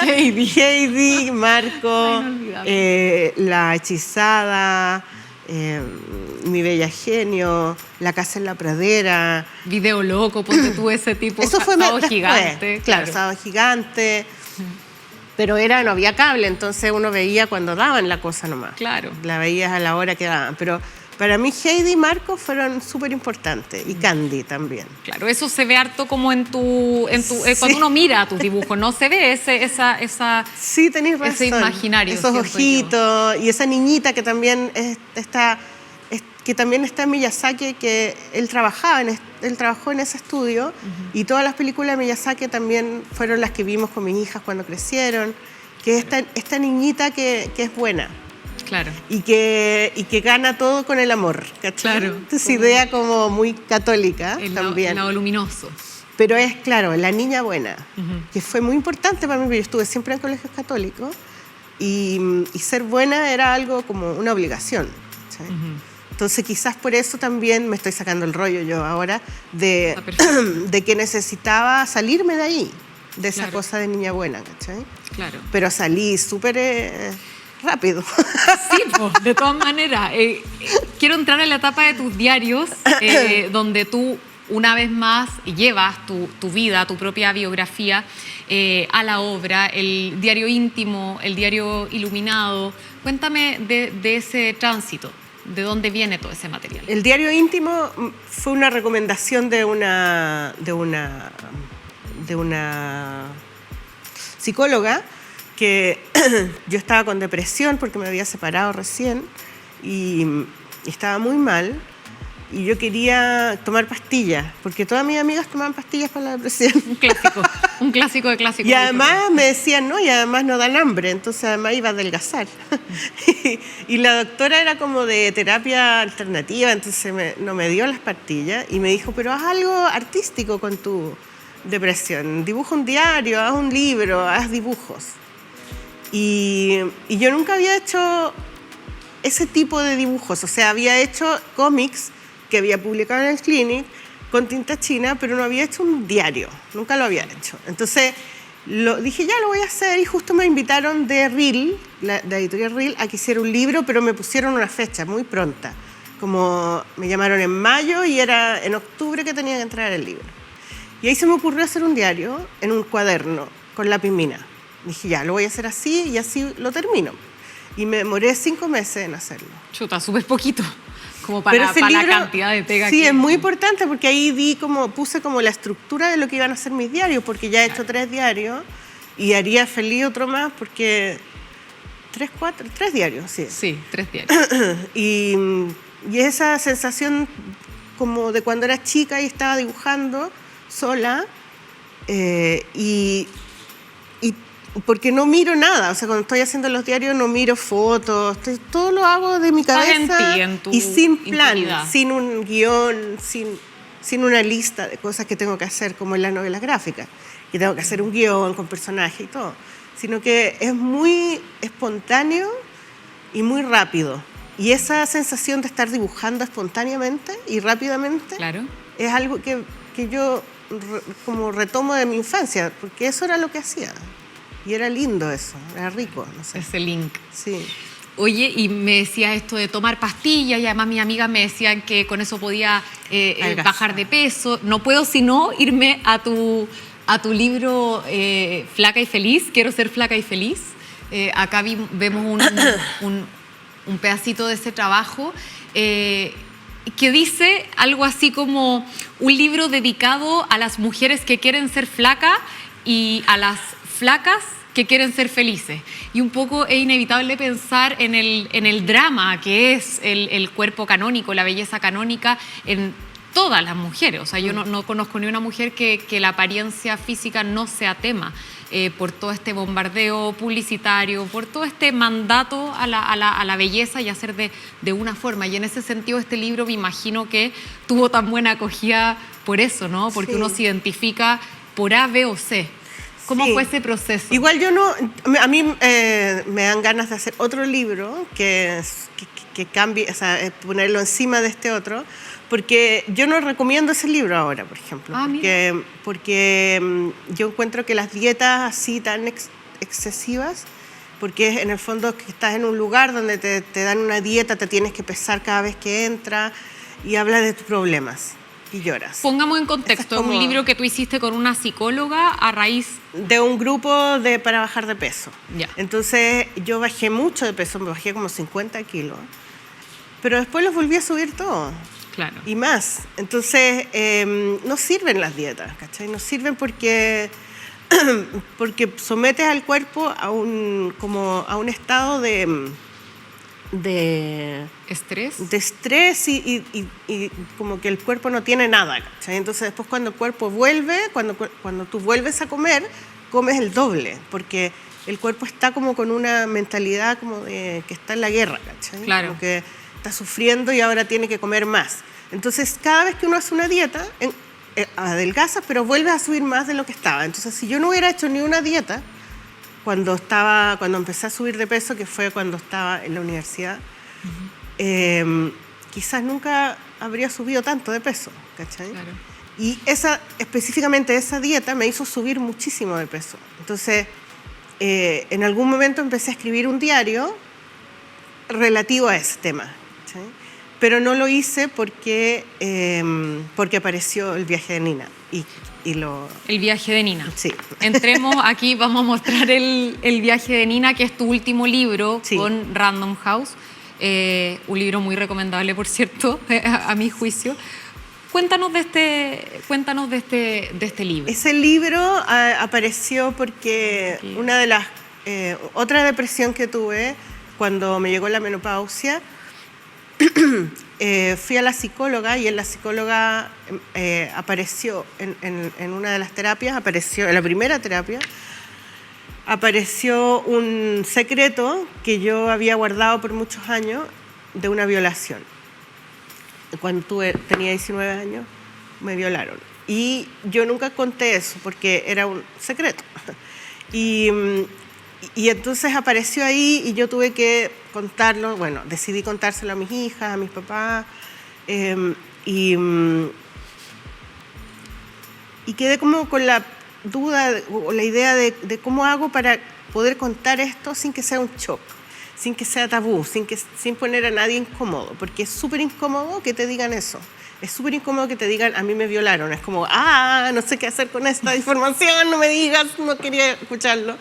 Heidi, Marco, La Hechizada, Mi Bella Genio, La Casa en la Pradera. Video Loco, ponte tú ese tipo. Eso fue Sábado Gigante. Claro, Sábado Gigante. Pero no había cable, entonces uno veía cuando daban la cosa nomás. Claro. La veías a la hora que daban. Pero para mí Heidi y Marco fueron súper importantes. Y Candy también. Claro, eso se ve harto como en tu cuando uno mira tus dibujos, ¿no? Se ve esa sí, tenés razón. Ese imaginario. Esos ojitos y esa niñita que también está en Miyazaki, que él trabajó en ese estudio, y todas las películas de Miyazaki también fueron las que vimos con mis hijas cuando crecieron. que es esta niñita que es buena. Claro. Y que gana todo con el amor, ¿cachai? Claro. Esa idea como muy católica también. El lado luminoso. Pero es, claro, la niña buena, que fue muy importante para mí, porque yo estuve siempre en colegios católicos y ser buena era algo como una obligación. ¿Sí? Entonces quizás por eso también me estoy sacando el rollo yo ahora de que necesitaba salirme de ahí, de esa cosa de niña buena, ¿cachai? Claro. Pero salí súper rápido. Sí, pues, de todas maneras. Quiero entrar en la etapa de tus diarios, donde tú una vez más llevas tu vida, tu propia biografía a la obra, el diario íntimo, el diario iluminado. Cuéntame de ese tránsito, de dónde viene todo ese material. El diario íntimo fue una recomendación de una psicóloga, que yo estaba con depresión porque me había separado recién y estaba muy mal. Y yo quería tomar pastillas, porque todas mis amigas tomaban pastillas para la depresión. Un clásico de clásicos. Y además me decían, no, y además no dan hambre, entonces además iba a adelgazar. Y la doctora era como de terapia alternativa, entonces no me dio las pastillas y me dijo, pero haz algo artístico con tu depresión. Dibuja un diario, haz un libro, haz dibujos. Y yo nunca había hecho ese tipo de dibujos, o sea, había hecho cómics que había publicado en el Clinic con tinta china, pero no había hecho un diario, nunca lo había hecho. Entonces dije, ya lo voy a hacer, y justo me invitaron de Reel, de editorial Reel, a que hiciera un libro, pero me pusieron una fecha muy pronta. Como me llamaron en mayo y era en octubre que tenía que entrar el libro. Y ahí se me ocurrió hacer un diario en un cuaderno con lápiz mina. Dije, ya, lo voy a hacer así y así lo termino. Y me demoré 5 meses en hacerlo. Chuta, súper poquito. Como para la cantidad de pega. Sí, es muy importante porque ahí puse como la estructura de lo que iban a ser mis diarios, porque ya he hecho 3 diarios y haría feliz otro más porque 3 diarios, sí. Sí, 3 diarios. Y esa sensación como de cuando era chica y estaba dibujando sola y porque no miro nada, o sea, cuando estoy haciendo los diarios no miro fotos, todo lo hago de mi cabeza y sin plan, sin un guión, sin una lista de cosas que tengo que hacer, como en las novelas gráficas, que tengo que hacer un guión con personaje y todo, sino que es muy espontáneo y muy rápido. Y esa sensación de estar dibujando espontáneamente y rápidamente es algo que yo como retomo de mi infancia, porque eso era lo que hacía. Y era lindo eso, era rico, no sé. Ese link. Sí. Oye, y me decías esto de tomar pastillas, y además mis amigas me decían que con eso podía bajar de peso. No puedo sino irme a tu libro Flaca y Feliz, Quiero ser flaca y feliz. Acá vemos un pedacito de ese trabajo que dice algo así como un libro dedicado a las mujeres que quieren ser flacas y a las flacas que quieren ser felices. Y un poco es inevitable pensar en el drama que es el cuerpo canónico, la belleza canónica en todas las mujeres. O sea, yo no conozco ni una mujer que la apariencia física no sea tema por todo este bombardeo publicitario, por todo este mandato a la belleza y hacer de una forma. Y en ese sentido este libro me imagino que tuvo tan buena acogida por eso, ¿no? Porque uno se identifica por A, B o C. ¿Cómo fue ese proceso? Igual a mí me dan ganas de hacer otro libro que cambie, o sea, ponerlo encima de este otro, porque yo no recomiendo ese libro ahora, por ejemplo, porque yo encuentro que las dietas así tan excesivas, porque en el fondo que estás en un lugar donde te dan una dieta, te tienes que pesar cada vez que entras y hablas de tus problemas. Y lloras. Pongamos en contexto, es un libro que tú hiciste con una psicóloga a raíz de un grupo para bajar de peso. Ya. Entonces yo bajé mucho de peso, me bajé como 50 kilos, pero después los volví a subir todo. Claro. Y más. Entonces no sirven las dietas, ¿cachai? No sirven porque sometes al cuerpo a un estado de estrés y como que el cuerpo no tiene nada, ¿cachai? Entonces después cuando el cuerpo vuelve, cuando tú vuelves a comer, comes el doble, porque el cuerpo está como con una mentalidad como de que está en la guerra, ¿cachai? Claro. Como que está sufriendo y ahora tiene que comer más. Entonces, cada vez que uno hace una dieta, adelgazas, pero vuelves a subir más de lo que estaba. Entonces, si yo no hubiera hecho ni una dieta cuando empecé a subir de peso, que fue cuando estaba en la universidad, quizás nunca habría subido tanto de peso, ¿cachai? Claro. Y específicamente esa dieta me hizo subir muchísimo de peso. Entonces, en algún momento empecé a escribir un diario relativo a ese tema, ¿sí? Pero no lo hice porque apareció el viaje de Nina. El viaje de Nina. Sí. Entremos aquí, vamos a mostrar el viaje de Nina, que es tu último libro, sí, con Random House. Un libro muy recomendable, por cierto, a mi juicio. Cuéntanos de este libro. Ese libro apareció porque otra depresión que tuve cuando me llegó la menopausia, fui a la psicóloga y en la psicóloga apareció en una de las terapias, en la primera terapia, apareció un secreto que yo había guardado por muchos años de una violación. Cuando tenía 19 años, me violaron. Y yo nunca conté eso porque era un secreto. Y entonces apareció ahí y yo tuve que contarlo. Bueno, decidí contárselo a mis hijas, a mis papás. Y quedé como con la duda o la idea de cómo hago para poder contar esto sin que sea un shock, sin que sea tabú, sin poner a nadie incómodo, porque es súper incómodo que te digan eso. Es súper incómodo que te digan, a mí me violaron. Es como, no sé qué hacer con esta información, no me digas, no quería escucharlo.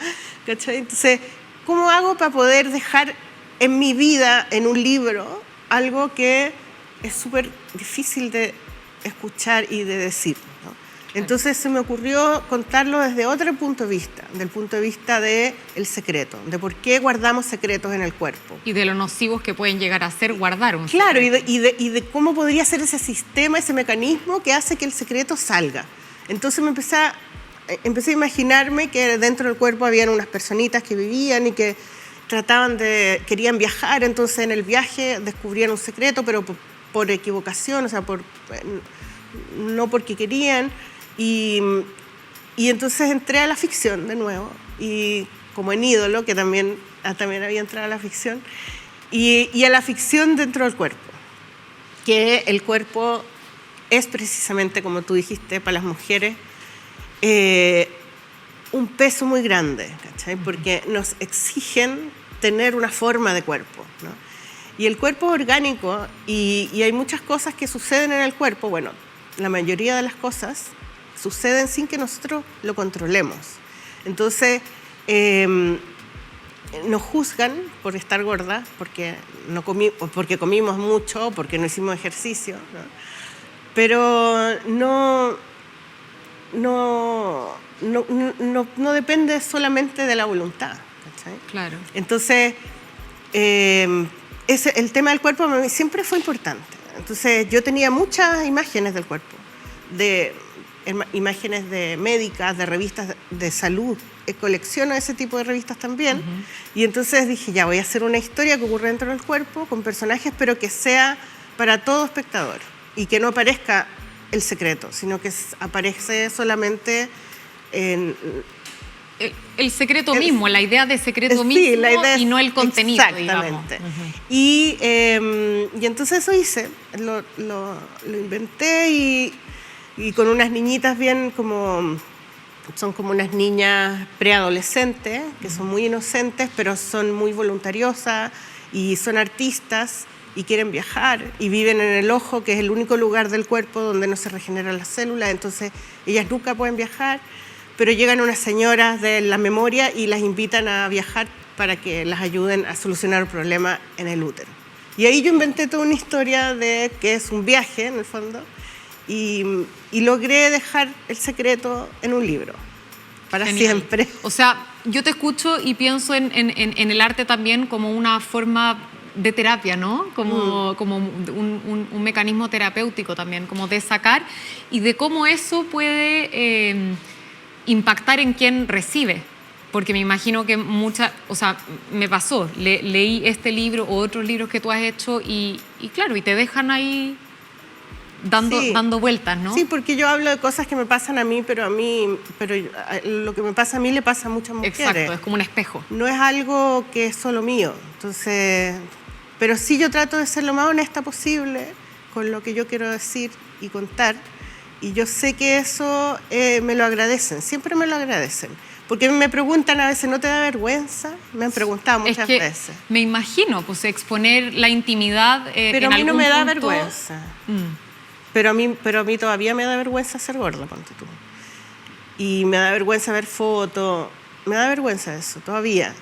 ¿Cachai? Entonces, ¿cómo hago para poder dejar en mi vida, en un libro, algo que es súper difícil de escuchar y de decir, ¿no? Entonces se me ocurrió contarlo desde otro punto de vista, del punto de vista del secreto, de por qué guardamos secretos en el cuerpo. Y de lo nocivos que pueden llegar a ser guardar un secreto. Claro, y de cómo podría ser ese sistema, ese mecanismo que hace que el secreto salga. Entonces me empecé a imaginarme que dentro del cuerpo habían unas personitas que vivían y que querían viajar, entonces en el viaje descubrían un secreto, pero por equivocación, o sea, no porque querían. Y entonces entré a la ficción de nuevo, y como en Ídolo, que también había entrado a la ficción, y a la ficción dentro del cuerpo, que el cuerpo es precisamente, como tú dijiste, para las mujeres, un peso muy grande, ¿cachai? Porque nos exigen tener una forma de cuerpo, ¿no? Y el cuerpo es orgánico y hay muchas cosas que suceden en el cuerpo. Bueno, la mayoría de las cosas suceden sin que nosotros lo controlemos. Entonces, nos juzgan por estar gorda, porque comimos mucho, porque no hicimos ejercicio, ¿no? Pero no depende solamente de la voluntad, ¿cachai? Claro. Entonces, el tema del cuerpo para mí siempre fue importante. Entonces, yo tenía muchas imágenes del cuerpo, imágenes de médicas, de revistas de salud. Colecciono ese tipo de revistas también. Y entonces dije, ya voy a hacer una historia que ocurre dentro del cuerpo con personajes, pero que sea para todo espectador y que no aparezca el secreto, sino que aparece solamente en... El secreto mismo, la idea de secreto mismo, la idea y no el contenido, exactamente. Y entonces eso hice, lo inventé y con unas niñitas bien son como unas niñas preadolescentes, que son muy inocentes, pero son muy voluntariosas y son artistas y quieren viajar y viven en el ojo, que es el único lugar del cuerpo donde no se regeneran las células, entonces ellas nunca pueden viajar, pero llegan unas señoras de la memoria y las invitan a viajar para que las ayuden a solucionar el problema en el útero. Y ahí yo inventé toda una historia de que es un viaje, en el fondo, y logré dejar el secreto en un libro, para siempre. O sea, yo te escucho y pienso en el arte también como una forma de terapia, ¿no? Como un mecanismo terapéutico también, como de sacar y de cómo eso puede impactar en quien recibe porque me imagino que o sea, me pasó, leí este libro o otros libros que tú has hecho y claro, y te dejan ahí dando vueltas, ¿no? Sí, porque yo hablo de cosas que me pasan a mí, pero lo que me pasa a mí le pasa a muchas mujeres. Exacto, es como un espejo. No es algo que es solo mío. Entonces, pero sí yo trato de ser lo más honesta posible con lo que yo quiero decir y contar. Y yo sé que eso me lo agradecen, siempre me lo agradecen. Porque me preguntan a veces, ¿no te da vergüenza? Me han preguntado muchas veces. Me imagino, pues exponer la intimidad pero en a mí no me da punto... vergüenza. Pero a mí todavía me da vergüenza ser gorda, ponte tú. Y me da vergüenza ver fotos, me da vergüenza eso todavía.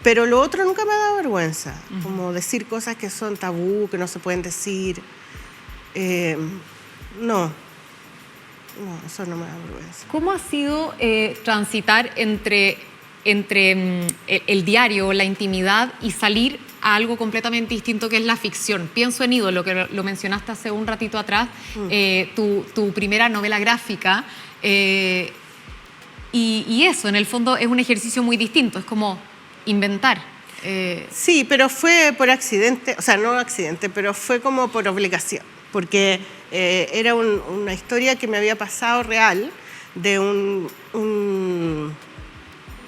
Pero lo otro nunca me ha dado vergüenza, como decir cosas que son tabú, que no se pueden decir. No, eso no me da vergüenza. ¿Cómo ha sido transitar entre el diario, la intimidad y salir a algo completamente distinto que es la ficción? Pienso en Ídolo, que lo mencionaste hace un ratito atrás, tu primera novela gráfica, y eso, en el fondo, es un ejercicio muy distinto, es como inventar. Sí, pero fue por accidente, o sea, no accidente, pero fue como por obligación, porque era una historia que me había pasado real de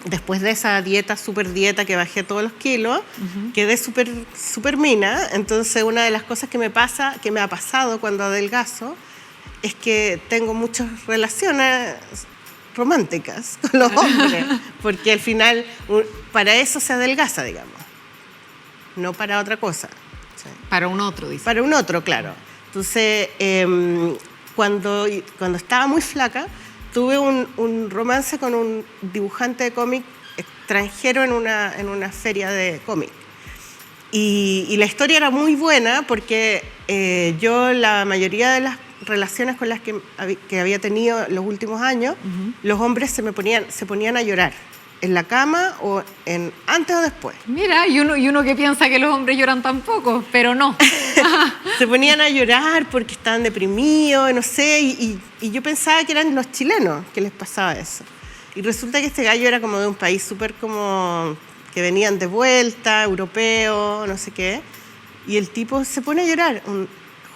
después de esa super dieta que bajé todos los kilos, quedé súper mina. Entonces, una de las cosas que me ha pasado cuando adelgazo es que tengo muchas relaciones románticas con los hombres, porque al final para eso se adelgaza, digamos, no para otra cosa. ¿Sí? Para un otro, dice. Para un otro, claro. Entonces, cuando estaba muy flaca, tuve un romance con un dibujante de cómic extranjero en una feria de cómic. Y la historia era muy buena porque yo, la mayoría de las relaciones con las que había tenido los últimos años, los hombres se ponían a llorar en la cama o antes o después. Mira, y uno que piensa que los hombres lloran tan poco, pero no. Se ponían a llorar porque estaban deprimidos, no sé, y yo pensaba que eran los chilenos que les pasaba eso. Y resulta que este gallo era como de un país súper como que venían de vuelta, europeo, no sé qué, y el tipo se pone a llorar,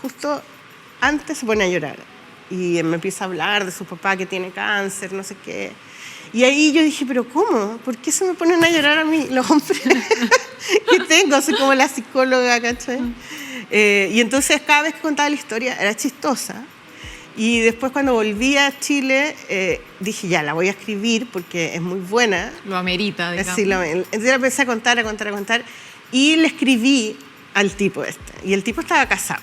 justo antes se pone a llorar, y me empieza a hablar de su papá que tiene cáncer, no sé qué. Y ahí yo dije, ¿pero cómo? ¿Por qué se me ponen a llorar a mí los hombres que tengo? Soy como la psicóloga, ¿cachai? Y entonces cada vez que contaba la historia era chistosa. Y después cuando volví a Chile, dije, ya, la voy a escribir porque es muy buena. Lo amerita, digamos. Sí, entonces la empecé a contar. Y le escribí al tipo este. Y el tipo estaba casado,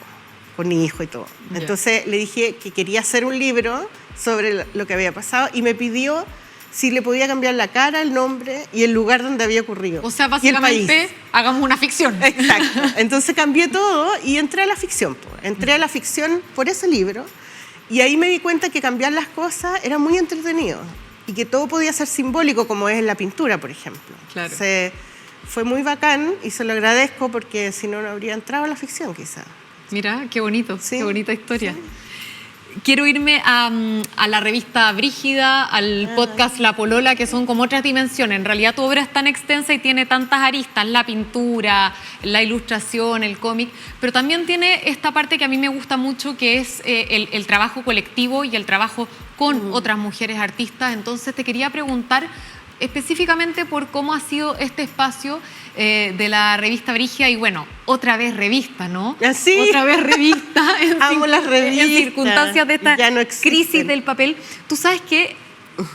con hijo y todo. Yeah. Entonces le dije que quería hacer un libro sobre lo que había pasado y me pidió si le podía cambiar la cara, el nombre y el lugar donde había ocurrido. O sea, básicamente, hagamos una ficción. Exacto. Entonces cambié todo y entré a la ficción. Entré a la ficción por ese libro y ahí me di cuenta que cambiar las cosas era muy entretenido y que todo podía ser simbólico, como es en la pintura, por ejemplo. Claro. Fue muy bacán y se lo agradezco porque si no, no habría entrado a la ficción, quizá. Mira, qué bonito, sí, qué bonita historia. Sí. Quiero irme a la revista Brígida, al podcast La Polola, que son como otras dimensiones. En realidad tu obra es tan extensa y tiene tantas aristas, la pintura, la ilustración, el cómic, pero también tiene esta parte que a mí me gusta mucho, que es el trabajo colectivo y el trabajo con otras mujeres artistas. Entonces te quería preguntar específicamente por cómo ha sido este espacio de la revista Brígida y bueno, otra vez revista, ¿no? ¿Sí? Otra vez revista. Amo las revistas. En circunstancias de esta crisis del papel. Tú sabes que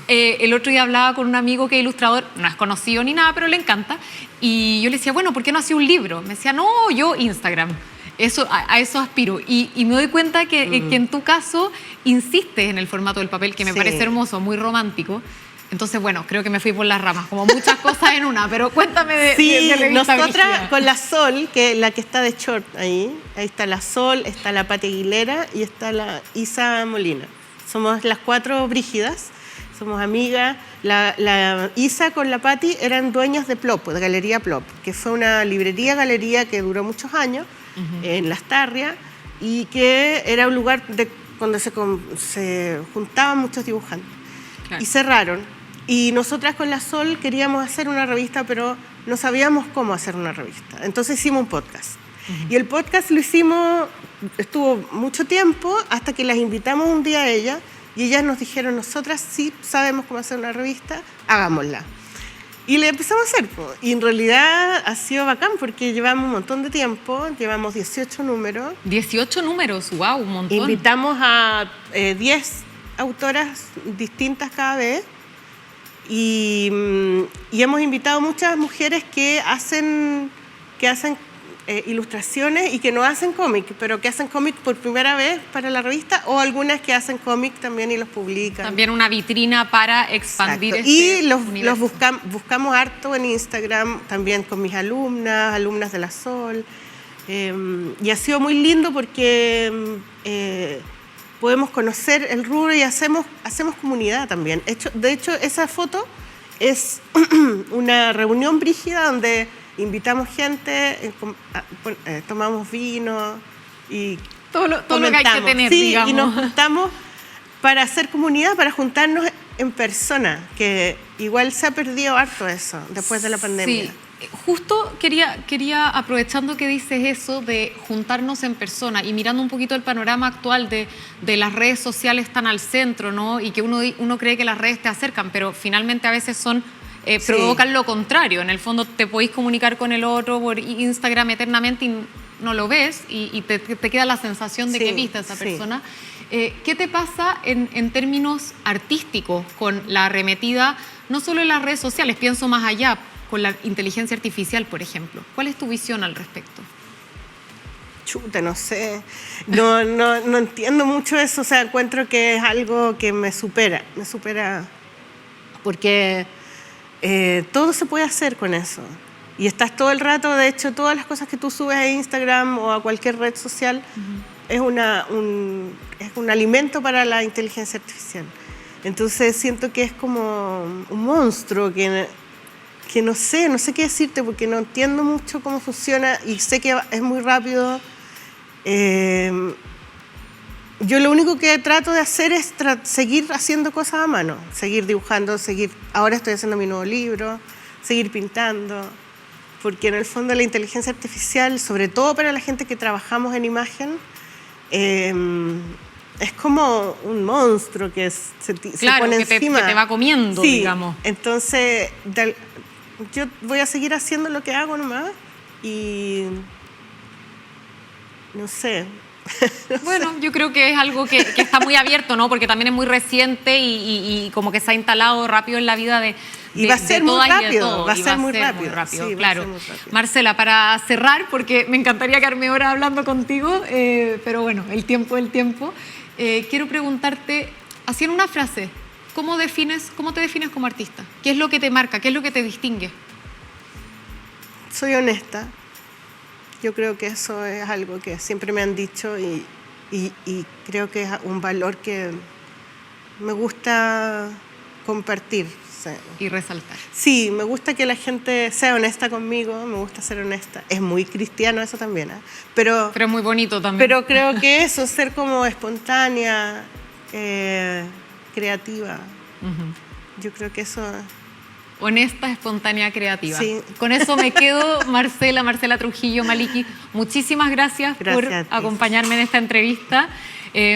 el otro día hablaba con un amigo que es ilustrador, no es conocido ni nada, pero le encanta, y yo le decía, bueno, ¿por qué no hacía un libro? Me decía, no, yo Instagram. A eso aspiro. Y me doy cuenta que en tu caso insistes en el formato del papel, que me parece hermoso, muy romántico. Entonces, bueno, creo que me fui por las ramas, como muchas cosas en una, pero cuéntame de revista nosotras Brígida. Con la Sol, que la que está de short ahí está la Sol, está la Pati Aguilera y está la Isa Molina. Somos las 4 Brígidas, somos amigas. La Isa con la Pati eran dueñas de Plop, de Galería Plop, que fue una galería que duró muchos años en Las Tarrias y que era un lugar donde se juntaban muchos dibujantes. Claro. Y cerraron. Y nosotras con la Sol queríamos hacer una revista, pero no sabíamos cómo hacer una revista. Entonces hicimos un podcast. Y el podcast lo hicimos, estuvo mucho tiempo, hasta que las invitamos un día a ellas, y ellas nos dijeron, nosotras sí sabemos cómo hacer una revista, hagámosla. Y le empezamos a hacer, y en realidad ha sido bacán, porque llevamos un montón de tiempo, llevamos 18 números. 18 números, wow, un montón. Invitamos a 10 autoras distintas cada vez, y hemos invitado muchas mujeres que hacen ilustraciones y que no hacen cómic, pero que hacen cómic por primera vez para la revista, o algunas que hacen cómic también y los publican. También una vitrina para expandir. Y los buscamos harto en Instagram, también con mis alumnas de la Sol. Y ha sido muy lindo porque podemos conocer el rubro y hacemos comunidad también. De hecho, esa foto es una reunión brígida donde invitamos gente, tomamos vino y todo lo que hay que tener, digamos. Y nos juntamos para hacer comunidad, para juntarnos en persona, que igual se ha perdido harto eso después de la pandemia. Sí. Justo quería, aprovechando que dices eso de juntarnos en persona y mirando un poquito el panorama actual de las redes sociales tan al centro, ¿no? Y que uno cree que las redes te acercan, pero finalmente a veces provocan lo contrario. En el fondo te podéis comunicar con el otro por Instagram eternamente y no lo ves y te queda la sensación de que viste a esa persona. ¿Qué te pasa en términos artísticos con la arremetida, no solo en las redes sociales, pienso más allá, con la inteligencia artificial, por ejemplo? ¿Cuál es tu visión al respecto? Chuta, no sé. No entiendo mucho eso. O sea, encuentro que es algo que me supera porque todo se puede hacer con eso. Y estás todo el rato, de hecho, todas las cosas que tú subes a Instagram o a cualquier red social es un alimento para la inteligencia artificial. Entonces siento que es como un monstruo que no sé qué decirte porque no entiendo mucho cómo funciona y sé que es muy rápido. Yo lo único que trato de hacer es seguir haciendo cosas a mano, seguir dibujando, ahora estoy haciendo mi nuevo libro, seguir pintando, porque en el fondo la inteligencia artificial, sobre todo para la gente que trabajamos en imagen, es como un monstruo que se pone encima. Que te va comiendo, digamos. Entonces yo voy a seguir haciendo lo que hago nomás y no sé. Bueno, yo creo que es algo que está muy abierto, ¿no? Porque también es muy reciente y como que se ha instalado rápido en la vida de y va a ser muy rápido, va a ser muy rápido. Sí, claro. Muy rápido. Marcela, para cerrar, porque me encantaría quedarme horas hablando contigo, pero bueno, el tiempo. Quiero preguntarte, así en una frase, ¿cómo te defines como artista? ¿Qué es lo que te marca? ¿Qué es lo que te distingue? Soy honesta. Yo creo que eso es algo que siempre me han dicho y creo que es un valor que me gusta compartir. Sí. Y resaltar. Sí, me gusta que la gente sea honesta conmigo, me gusta ser honesta. Es muy cristiano eso también, ¿eh? Pero es muy bonito también. Pero creo que eso, ser como espontánea, creativa, yo creo que eso... Honesta, espontánea, creativa. Sí. Con eso me quedo. Marcela Trujillo Maliki, muchísimas gracias por acompañarme en esta entrevista.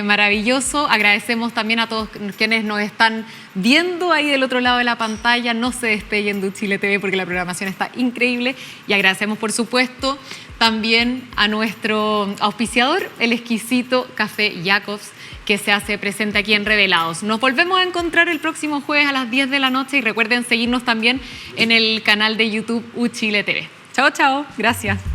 Maravilloso. Agradecemos también a todos quienes nos están viendo ahí del otro lado de la pantalla. No se despeguen de Uchile TV porque la programación está increíble. Y agradecemos, por supuesto, también a nuestro auspiciador, el exquisito Café Jacobs, que se hace presente aquí en Revelados. Nos volvemos a encontrar el próximo jueves a las 10 de la noche y recuerden seguirnos también en el canal de YouTube Uchile TV. Chao, chao. Gracias.